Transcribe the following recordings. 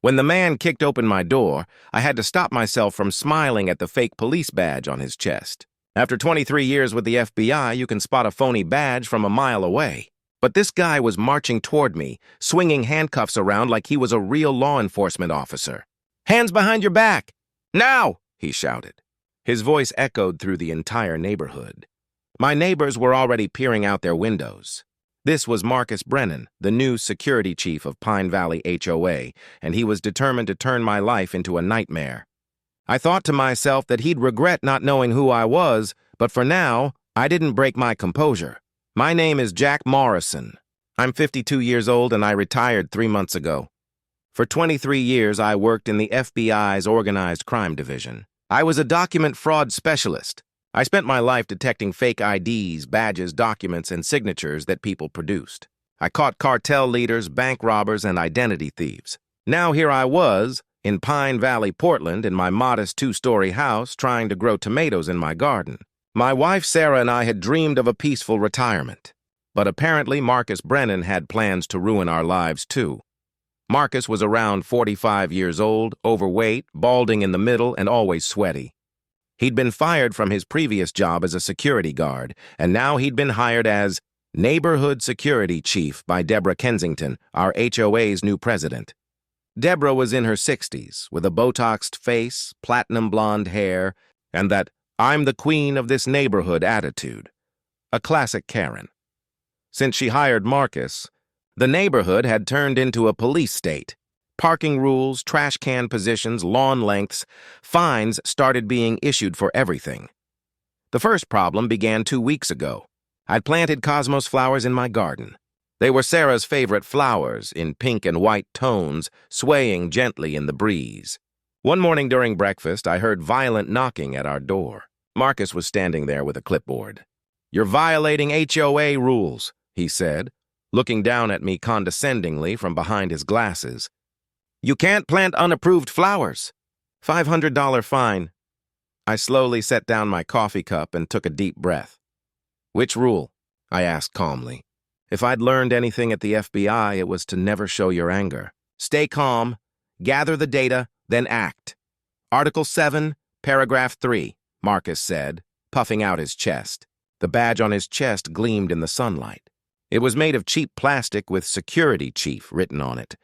When the man kicked open my door, I had to stop myself from smiling at the fake police badge on his chest. After 23 years with the FBI, you can spot a phony badge from a mile away. But this guy was marching toward me, swinging handcuffs around like he was a real law enforcement officer. "Hands behind your back! Now!" he shouted. His voice echoed through the entire neighborhood. My neighbors were already peering out their windows. This was Marcus Brennan, the new security chief of Pine Valley HOA, and he was determined to turn my life into a nightmare. I thought to myself that he'd regret not knowing who I was, but for now, I didn't break my composure. My name is Jack Morrison. I'm 52 years old and I retired 3 months ago. For 23 years, I worked in the FBI's Organized Crime Division. I was a document fraud specialist. I spent my life detecting fake IDs, badges, documents, and signatures that people produced. I caught cartel leaders, bank robbers, and identity thieves. Now here I was, in Pine Valley, Portland, in my modest 2-story house, trying to grow tomatoes in my garden. My wife Sarah and I had dreamed of a peaceful retirement. But apparently Marcus Brennan had plans to ruin our lives too. Marcus was around 45 years old, overweight, balding in the middle, and always sweaty. He'd been fired from his previous job as a security guard, and now he'd been hired as Neighborhood Security Chief by Deborah Kensington, our HOA's new president. Deborah was in her 60s, with a Botoxed face, platinum blonde hair, and that "I'm the queen of this neighborhood" attitude. A classic Karen. Since she hired Marcus, the neighborhood had turned into a police state. Parking rules, trash can positions, lawn lengths, fines started being issued for everything. The first problem began 2 weeks ago. I'd planted cosmos flowers in my garden. They were Sarah's favorite flowers, in pink and white tones, swaying gently in the breeze. One morning during breakfast, I heard violent knocking at our door. Marcus was standing there with a clipboard. "You're violating HOA rules," he said, looking down at me condescendingly from behind his glasses. "You can't plant unapproved flowers. $500 fine." I slowly set down my coffee cup and took a deep breath. "Which rule?" I asked calmly. If I'd learned anything at the FBI, it was to never show your anger. Stay calm, gather the data, then act. Article 7, Paragraph 3, Marcus said, puffing out his chest. The badge on his chest gleamed in the sunlight. It was made of cheap plastic with Security Chief written on it.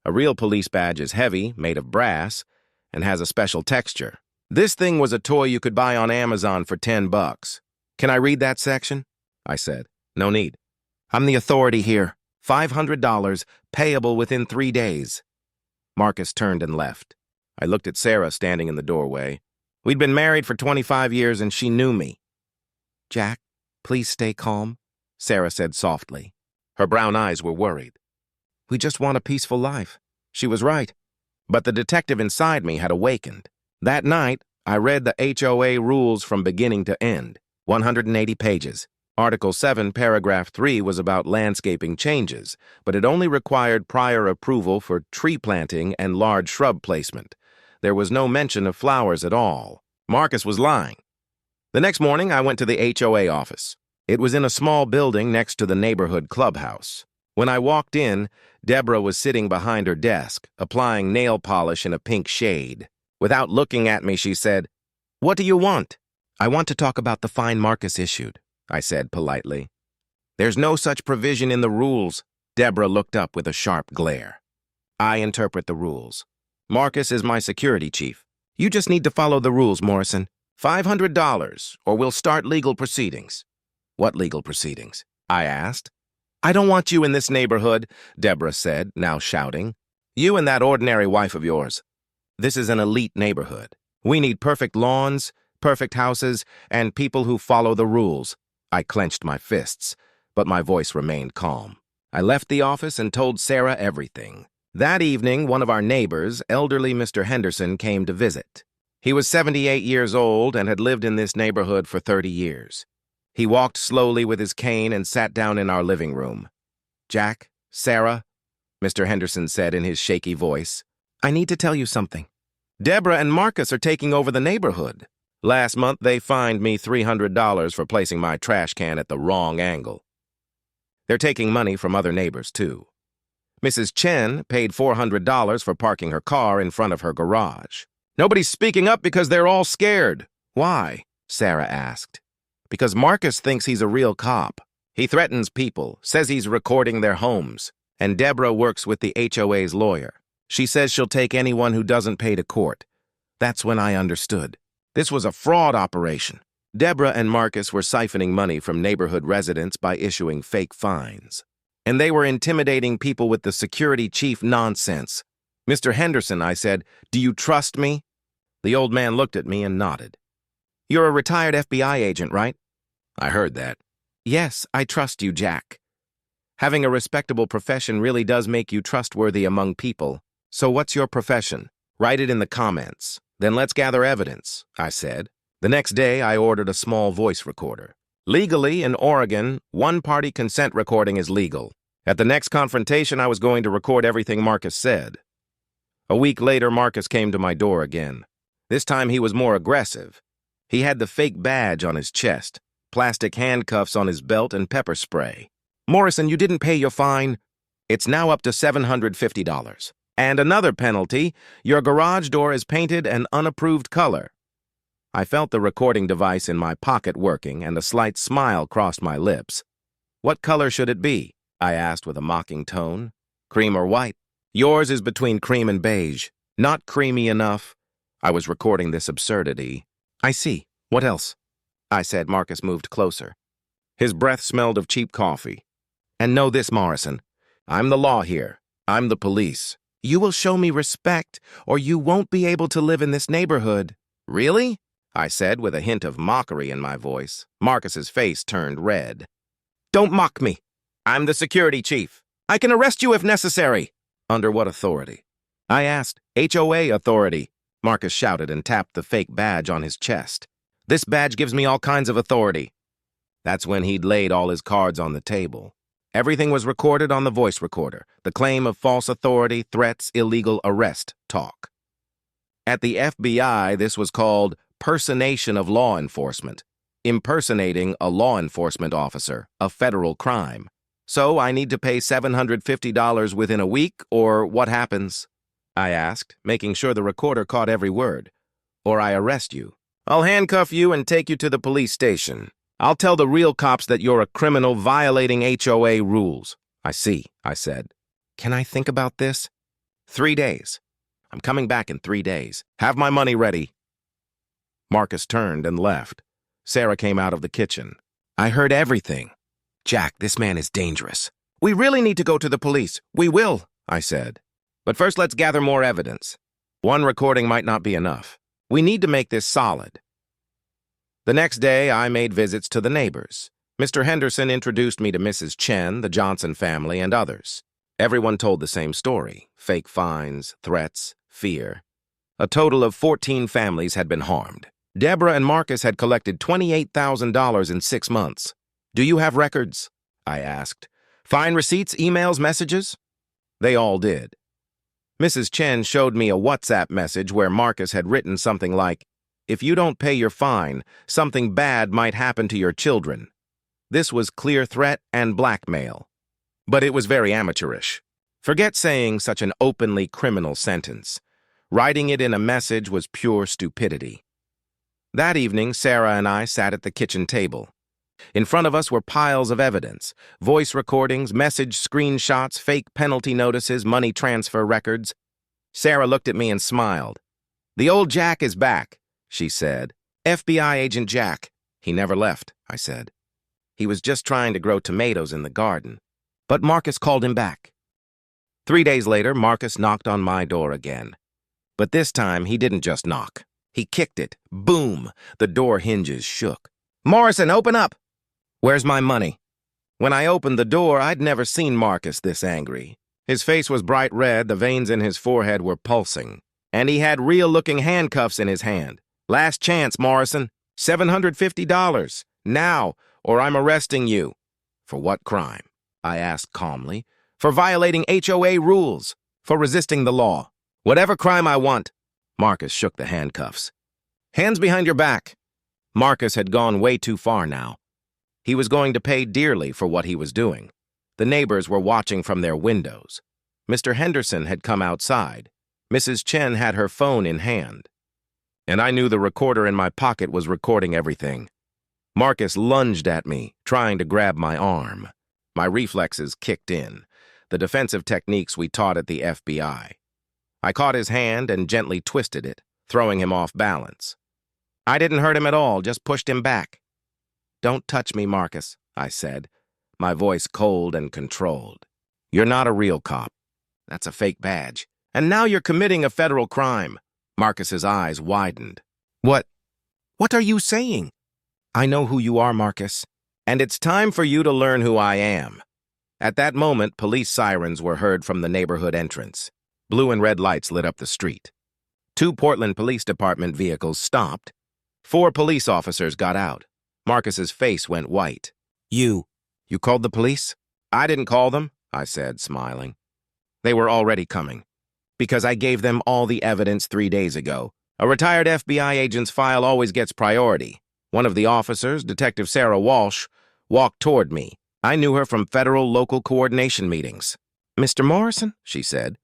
A real police badge is heavy, made of brass, and has a special texture. This thing was a toy you could buy on Amazon for $10. "Can I read that section?" I said. "No need. I'm the authority here. $500, payable within 3 days. Marcus turned and left. I looked at Sarah standing in the doorway. We'd been married for 25 years and she knew me. "Jack, please stay calm," Sarah said softly. Her brown eyes were worried. "We just want a peaceful life." She was right. But the detective inside me had awakened. That night, I read the HOA rules from beginning to end, 180 pages. Article 7, Paragraph 3 was about landscaping changes, but it only required prior approval for tree planting and large shrub placement. There was no mention of flowers at all. Marcus was lying. The next morning, I went to the HOA office. It was in a small building next to the neighborhood clubhouse. When I walked in, Deborah was sitting behind her desk, applying nail polish in a pink shade. Without looking at me, she said, "What do you want?" "I want to talk about the fine Marcus issued," I said politely. "There's no such provision in the rules." Deborah looked up with a sharp glare. "I interpret the rules. Marcus is my security chief. You just need to follow the rules, Morrison. $500, or we'll start legal proceedings." "What legal proceedings?" I asked. "I don't want you in this neighborhood," Deborah said, now shouting. "You and that ordinary wife of yours. This is an elite neighborhood. We need perfect lawns, perfect houses, and people who follow the rules." I clenched my fists, but my voice remained calm. I left the office and told Sarah everything. That evening, one of our neighbors, elderly Mr. Henderson, came to visit. He was 78 years old and had lived in this neighborhood for 30 years. He walked slowly with his cane and sat down in our living room. "Jack, Sarah," Mr. Henderson said in his shaky voice, "I need to tell you something. Deborah and Marcus are taking over the neighborhood. Last month, they fined me $300 for placing my trash can at the wrong angle. They're taking money from other neighbors, too. Mrs. Chen paid $400 for parking her car in front of her garage. Nobody's speaking up because they're all scared. Why? Sarah asked. Because Marcus thinks he's a real cop. He threatens people, says he's recording their homes, and Deborah works with the HOA's lawyer. She says she'll take anyone who doesn't pay to court. That's when I understood. This was a fraud operation. Deborah and Marcus were siphoning money from neighborhood residents by issuing fake fines. And they were intimidating people with the security chief nonsense. Mr. Henderson, I said, do you trust me? The old man looked at me and nodded. You're a retired FBI agent, right? I heard that. Yes, I trust you, Jack. Having a respectable profession really does make you trustworthy among people. So what's your profession? Write it in the comments. Then let's gather evidence, I said. The next day, I ordered a small voice recorder. Legally, in Oregon, one-party consent recording is legal. At the next confrontation, I was going to record everything Marcus said. A week later, Marcus came to my door again. This time, he was more aggressive. He had the fake badge on his chest, plastic handcuffs on his belt, and pepper spray. Morrison, you didn't pay your fine. It's now up to $750. And another penalty, your garage door is painted an unapproved color. I felt the recording device in my pocket working, and a slight smile crossed my lips. What color should it be? I asked with a mocking tone. Cream or white? Yours is between cream and beige. Not creamy enough. I was recording this absurdity. I see. What else? I said. Marcus moved closer. His breath smelled of cheap coffee. And know this, Morrison. I'm the law here. I'm the police. You will show me respect, or you won't be able to live in this neighborhood. Really? I said with a hint of mockery in my voice. Marcus's face turned red. Don't mock me. I'm the security chief. I can arrest you if necessary. Under what authority? I asked. HOA authority. Marcus shouted and tapped the fake badge on his chest. This badge gives me all kinds of authority. That's when he'd laid all his cards on the table. Everything was recorded on the voice recorder, the claim of false authority, threats, illegal arrest talk. At the FBI, this was called personation of law enforcement, impersonating a law enforcement officer, a federal crime. So I need to pay $750 within a week, or what happens? I asked, making sure the recorder caught every word. Or I arrest you. I'll handcuff you and take you to the police station. I'll tell the real cops that you're a criminal violating HOA rules. I see, I said. Can I think about this? 3 days. I'm coming back in 3 days. Have my money ready. Marcus turned and left. Sarah came out of the kitchen. I heard everything. Jack, this man is dangerous. We really need to go to the police. We will, I said. But first, let's gather more evidence. One recording might not be enough. We need to make this solid. The next day, I made visits to the neighbors. Mr. Henderson introduced me to Mrs. Chen, the Johnson family, and others. Everyone told the same story. Fake fines, threats, fear. A total of 14 families had been harmed. Deborah and Marcus had collected $28,000 in 6 months. Do you have records? I asked. Fine receipts, emails, messages? They all did. Mrs. Chen showed me a WhatsApp message where Marcus had written something like, if you don't pay your fine, something bad might happen to your children. This was clear threat and blackmail. But it was very amateurish. Forget saying such an openly criminal sentence. Writing it in a message was pure stupidity. That evening, Sarah and I sat at the kitchen table. In front of us were piles of evidence, voice recordings, message screenshots, fake penalty notices, money transfer records. Sarah looked at me and smiled. The old Jack is back, she said. FBI agent Jack. He never left, I said. He was just trying to grow tomatoes in the garden. But Marcus called him back. 3 days later, Marcus knocked on my door again. But this time, he didn't just knock. He kicked it. Boom! The door hinges shook. Morrison, open up! Where's my money? When I opened the door, I'd never seen Marcus this angry. His face was bright red, the veins in his forehead were pulsing. And he had real-looking handcuffs in his hand. Last chance, Morrison. $750. Now, or I'm arresting you. For what crime? I asked calmly. For violating HOA rules. For resisting the law. Whatever crime I want. Marcus shook the handcuffs. Hands behind your back. Marcus had gone way too far now. He was going to pay dearly for what he was doing. The neighbors were watching from their windows. Mr. Henderson had come outside. Mrs. Chen had her phone in hand. And I knew the recorder in my pocket was recording everything. Marcus lunged at me, trying to grab my arm. My reflexes kicked in, the defensive techniques we taught at the FBI. I caught his hand and gently twisted it, throwing him off balance. I didn't hurt him at all, just pushed him back. "Don't touch me, Marcus," I said, my voice cold and controlled. "You're not a real cop. That's a fake badge. And now you're committing a federal crime." Marcus's eyes widened. What are you saying?" "I know who you are, Marcus, and it's time for you to learn who I am." At that moment, police sirens were heard from the neighborhood entrance. Blue and red lights lit up the street. 2 Portland Police Department vehicles stopped. 4 police officers got out. Marcus's face went white. You called the police?" "I didn't call them," I said, smiling. "They were already coming. Because I gave them all the evidence 3 days ago. A retired FBI agent's file always gets priority." One of the officers, Detective Sarah Walsh, walked toward me. I knew her from federal-local coordination meetings. "Mr. Morrison," she said,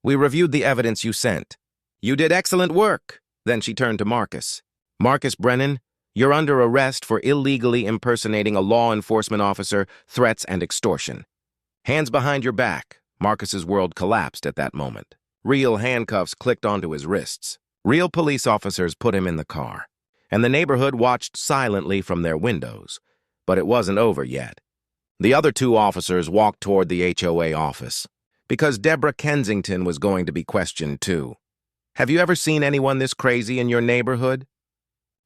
"we reviewed the evidence you sent. You did excellent work." Then she turned to Marcus. "Marcus Brennan, you're under arrest for illegally impersonating a law enforcement officer, threats, and extortion. Hands behind your back." Marcus's world collapsed at that moment. Real handcuffs clicked onto his wrists. Real police officers put him in the car. And the neighborhood watched silently from their windows. But it wasn't over yet. The other 2 officers walked toward the HOA office. Because Deborah Kensington was going to be questioned too. "Have you ever seen anyone this crazy in your neighborhood?"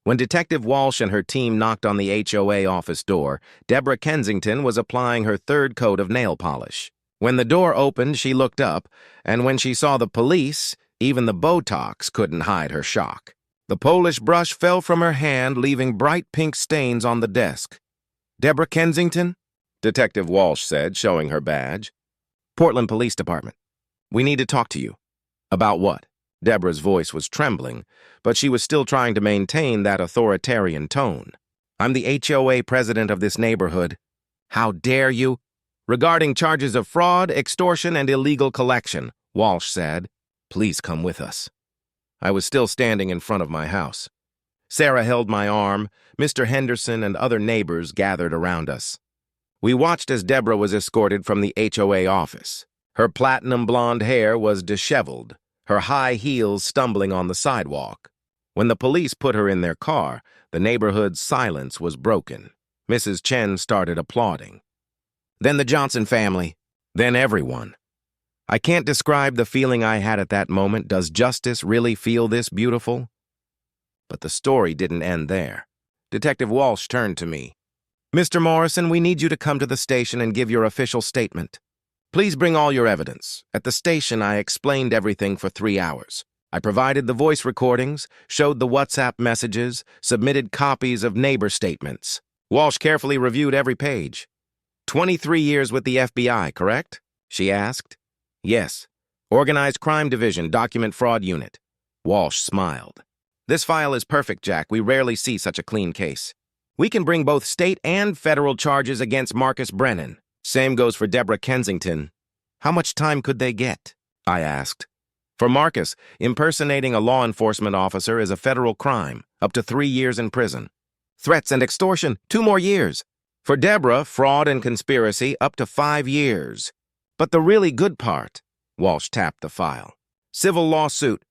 When Detective Walsh and her team knocked on the HOA office door, Deborah Kensington was applying her 3rd coat of nail polish. When the door opened, she looked up, and when she saw the police, even the Botox couldn't hide her shock. The Polish brush fell from her hand, leaving bright pink stains on the desk. "Deborah Kensington?" Detective Walsh said, showing her badge. "Portland Police Department. We need to talk to you." "About what?" Deborah's voice was trembling, but she was still trying to maintain that authoritarian tone. "I'm the HOA president of this neighborhood." "How dare you?" "Regarding charges of fraud, extortion, and illegal collection," Walsh said. "Please come with us." I was still standing in front of my house. Sarah held my arm. Mr. Henderson and other neighbors gathered around us. We watched as Deborah was escorted from the HOA office. Her platinum blonde hair was disheveled, her high heels stumbling on the sidewalk. When the police put her in their car, the neighborhood's silence was broken. Mrs. Chen started applauding. Then the Johnson family. Then everyone. I can't describe the feeling I had at that moment. Does justice really feel this beautiful? But the story didn't end there. Detective Walsh turned to me. "Mr. Morrison, we need you to come to the station and give your official statement. Please bring all your evidence. At the station, I explained everything for 3 hours. I provided the voice recordings, showed the WhatsApp messages, submitted copies of neighbor statements." Walsh carefully reviewed every page. 23 years with the FBI, correct?" she asked. "Yes. Organized Crime Division, Document Fraud Unit." Walsh smiled. "This file is perfect, Jack. We rarely see such a clean case. We can bring both state and federal charges against Marcus Brennan. Same goes for Deborah Kensington." "How much time could they get?" I asked. "For Marcus, impersonating a law enforcement officer is a federal crime, up to 3 years in prison. Threats and extortion, 2 more years. For Deborah, fraud and conspiracy, up to 5 years. But the really good part," Walsh tapped the file, "civil lawsuit.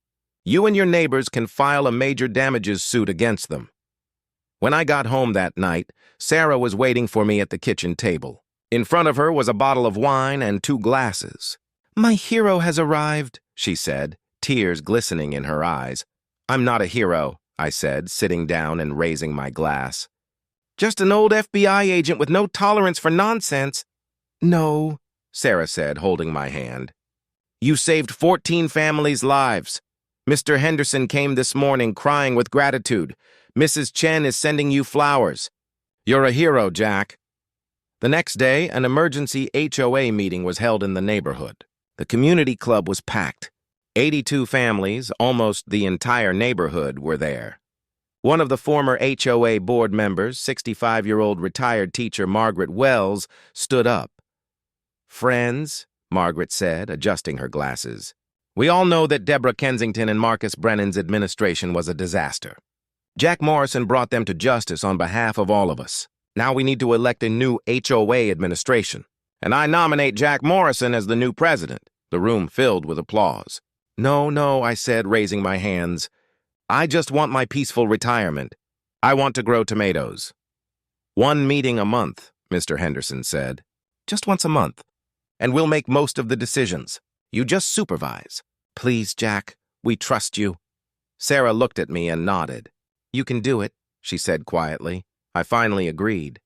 You and your neighbors can file a major damages suit against them." When I got home that night, Sarah was waiting for me at the kitchen table. In front of her was a bottle of wine and 2 glasses. "My hero has arrived," she said, tears glistening in her eyes. "I'm not a hero," I said, sitting down and raising my glass. "Just an old FBI agent with no tolerance for nonsense." "No," Sarah said, holding my hand. "You saved 14 families' lives. Mr. Henderson came this morning crying with gratitude. Mrs. Chen is sending you flowers. You're a hero, Jack." The next day, an emergency HOA meeting was held in the neighborhood. The community club was packed. 82 families, almost the entire neighborhood, were there. One of the former HOA board members, 65-year-old retired teacher Margaret Wells, stood up. "Friends," Margaret said, adjusting her glasses. We all know that Deborah Kensington and Marcus Brennan's administration was a disaster. Jack Morrison brought them to justice on behalf of all of us. Now we need to elect a new HOA administration. And I nominate Jack Morrison as the new president. The room filled with applause. No, I said, raising my hands. I just want my peaceful retirement. I want to grow tomatoes. 1 meeting a month, Mr. Henderson said. Just once a month. And we'll make most of the decisions. You just supervise. Please, Jack, we trust you. Sarah looked at me and nodded. You can do it, she said quietly. I finally agreed.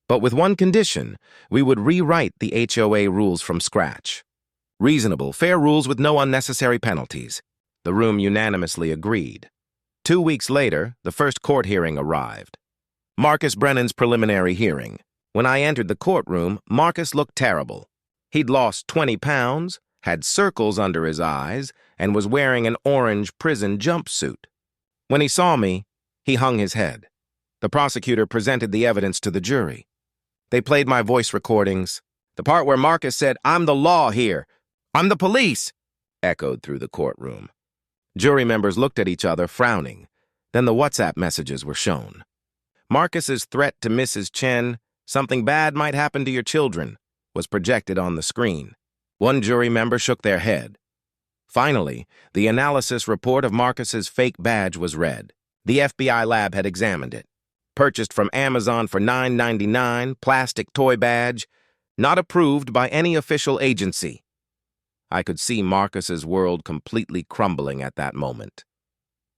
But with one condition, we would rewrite the HOA rules from scratch. Reasonable, fair rules with no unnecessary penalties. The room unanimously agreed. 2 weeks later, the first court hearing arrived. Marcus Brennan's preliminary hearing. When I entered the courtroom, Marcus looked terrible. He'd lost 20 pounds, had circles under his eyes, and was wearing an orange prison jumpsuit. When he saw me, he hung his head. The prosecutor presented the evidence to the jury. They played my voice recordings. The part where Marcus said, "I'm the law here. I'm the police," echoed through the courtroom. Jury members looked at each other, frowning. Then the WhatsApp messages were shown. Marcus's threat to Mrs. Chen, "Something bad might happen to your children," was projected on the screen. One jury member shook their head. Finally, the analysis report of Marcus's fake badge was read. The FBI lab had examined it. Purchased from Amazon for $9.99, plastic toy badge, not approved by any official agency. I could see Marcus's world completely crumbling at that moment.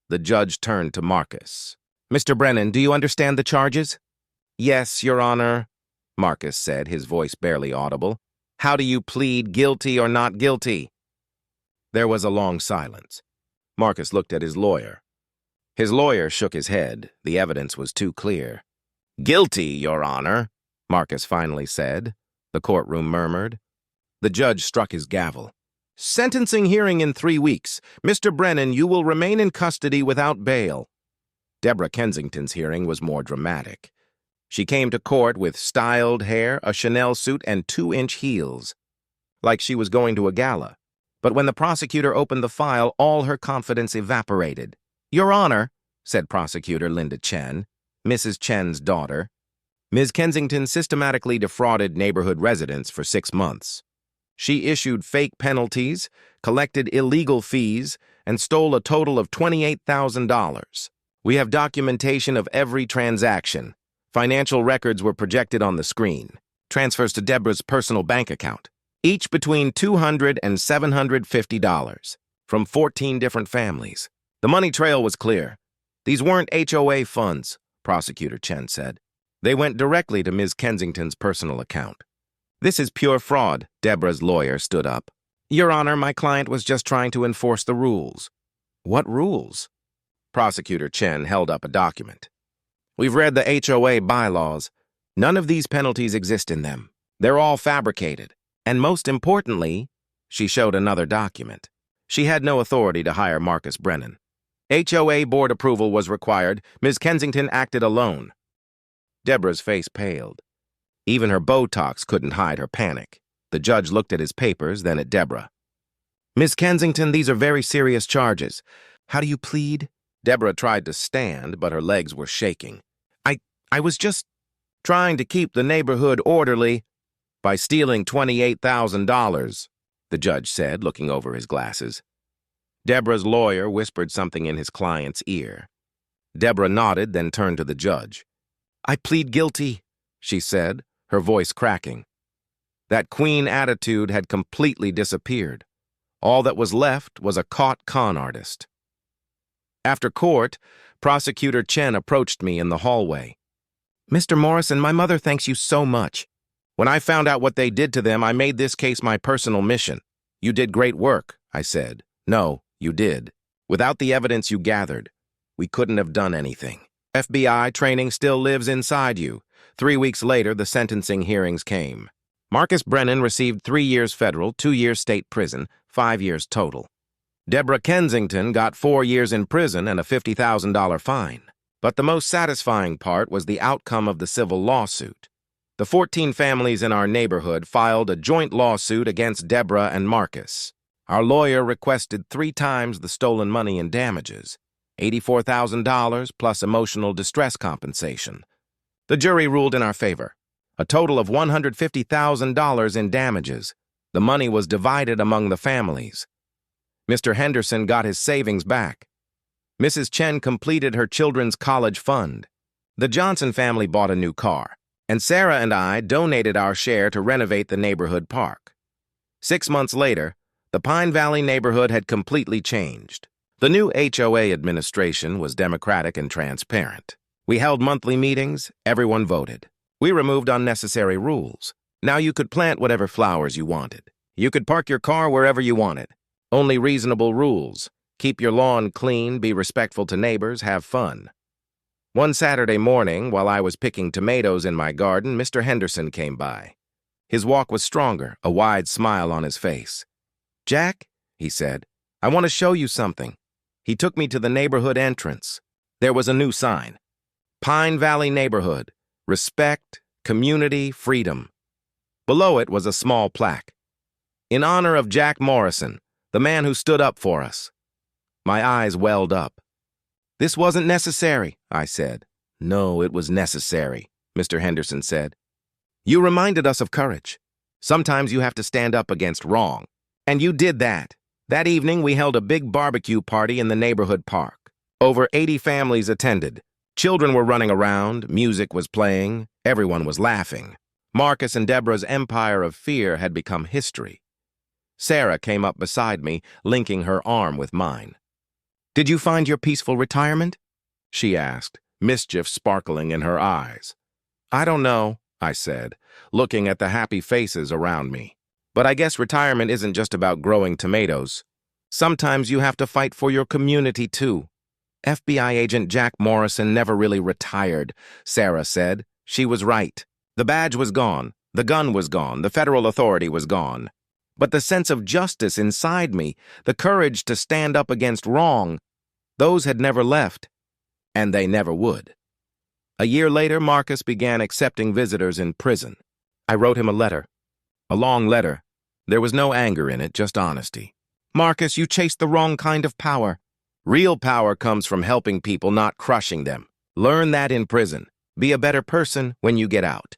The judge turned to Marcus. "Mr. Brennan, do you understand the charges?" "Yes, Your Honor," Marcus said, his voice barely audible. "How do you plead, guilty or not guilty?" There was a long silence. Marcus looked at his lawyer. His lawyer shook his head. The evidence was too clear. "Guilty, Your Honor," Marcus finally said. The courtroom murmured. The judge struck his gavel. "Sentencing hearing in 3 weeks. Mr. Brennan, you will remain in custody without bail." Deborah Kensington's hearing was more dramatic. She came to court with styled hair, a Chanel suit, and 2-inch heels, like she was going to a gala. But when the prosecutor opened the file, all her confidence evaporated. "Your Honor," said Prosecutor Linda Chen, Mrs. Chen's daughter, "Ms. Kensington systematically defrauded neighborhood residents for 6 months. She issued fake penalties, collected illegal fees, and stole a total of $28,000. We have documentation of every transaction. Financial records were projected on the screen. Transfers to Deborah's personal bank account, each between $200 and $750, from 14 different families. The money trail was clear. These weren't HOA funds, Prosecutor Chen said. They went directly to Ms. Kensington's personal account. This is pure fraud, Deborah's lawyer stood up. Your Honor, my client was just trying to enforce the rules. What rules? Prosecutor Chen held up a document. We've read the HOA bylaws. None of these penalties exist in them. They're all fabricated. And most importantly, she showed another document. She had no authority to hire Marcus Brennan. HOA board approval was required. Ms. Kensington acted alone. Deborah's face paled. Even her Botox couldn't hide her panic. The judge looked at his papers, then at Deborah. Ms. Kensington, these are very serious charges. How do you plead? Deborah tried to stand, but her legs were shaking. I was just trying to keep the neighborhood orderly by stealing $28,000, the judge said, looking over his glasses. Deborah's lawyer whispered something in his client's ear. Deborah nodded, then turned to the judge. I plead guilty, she said, her voice cracking. That queen attitude had completely disappeared. All that was left was a caught con artist. After court, Prosecutor Chen approached me in the hallway. Mr. Morrison, my mother thanks you so much. When I found out what they did to them, I made this case my personal mission. You did great work, I said. No, you did. Without the evidence you gathered, we couldn't have done anything. FBI training still lives inside you. 3 weeks later, the sentencing hearings came. Marcus Brennan received 3 years federal, 2 years state prison, 5 years total. Deborah Kensington got 4 years in prison and a $50,000 fine. But the most satisfying part was the outcome of the civil lawsuit. The The 14 families in our neighborhood filed a joint lawsuit against Deborah and Marcus. Our lawyer requested 3 times the stolen money in damages, $84,000 plus emotional distress compensation. The jury ruled in our favor, a total of $150,000 in damages. The money was divided among the families. Mr. Henderson got his savings back. Mrs. Chen completed her children's college fund. The Johnson family bought a new car, and Sarah and I donated our share to renovate the neighborhood park. 6 months later, the Pine Valley neighborhood had completely changed. The new HOA administration was democratic and transparent. We held monthly meetings, everyone voted. We removed unnecessary rules. Now you could plant whatever flowers you wanted. You could park your car wherever you wanted. Only reasonable rules. Keep your lawn clean, be respectful to neighbors, have fun. One Saturday morning, while I was picking tomatoes in my garden, Mr. Henderson came by. His walk was stronger, a wide smile on his face. "Jack," he said, "I want to show you something." He took me to the neighborhood entrance. There was a new sign. Pine Valley Neighborhood. Respect, community, freedom. Below it was a small plaque. In honor of Jack Morrison, the man who stood up for us. My eyes welled up. "This wasn't necessary," I said. "No, it was necessary," Mr. Henderson said. "You reminded us of courage. Sometimes you have to stand up against wrong. And you did that. That evening, we held a big barbecue party in the neighborhood park. Over 80 families attended. Children were running around, music was playing, everyone was laughing. Marcus and Deborah's empire of fear had become history. Sarah came up beside me, linking her arm with mine. "Did you find your peaceful retirement?" she asked, mischief sparkling in her eyes. "I don't know," I said, looking at the happy faces around me. "But I guess retirement isn't just about growing tomatoes. Sometimes you have to fight for your community, too." "FBI agent Jack Morrison never really retired," Sarah said. She was right. The badge was gone, the gun was gone, the federal authority was gone. But the sense of justice inside me, the courage to stand up against wrong, those had never left, and they never would. A year later, Marcus began accepting visitors in prison. I wrote him a letter. A long letter. There was no anger in it, just honesty. "Marcus, you chased the wrong kind of power. Real power comes from helping people, not crushing them. Learn that in prison. Be a better person when you get out."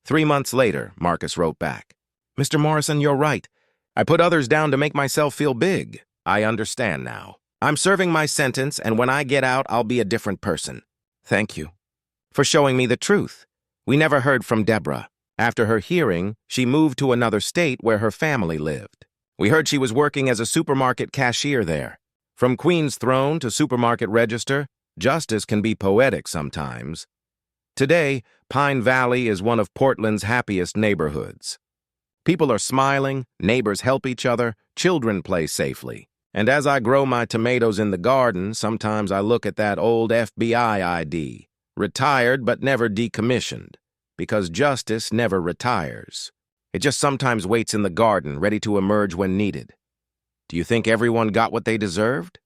3 months later, Marcus wrote back. "Mr. Morrison, you're right. I put others down to make myself feel big. I understand now. I'm serving my sentence, and when I get out, I'll be a different person. Thank you for showing me the truth." We never heard from Deborah. After her hearing, she moved to another state where her family lived. We heard she was working as a supermarket cashier there. From Queen's throne to supermarket register, justice can be poetic sometimes. Today, Pine Valley is one of Portland's happiest neighborhoods. People are smiling, neighbors help each other, children play safely. And as I grow my tomatoes in the garden, sometimes I look at that old FBI ID, retired but never decommissioned, because justice never retires. It just sometimes waits in the garden, ready to emerge when needed. Do you think everyone got what they deserved?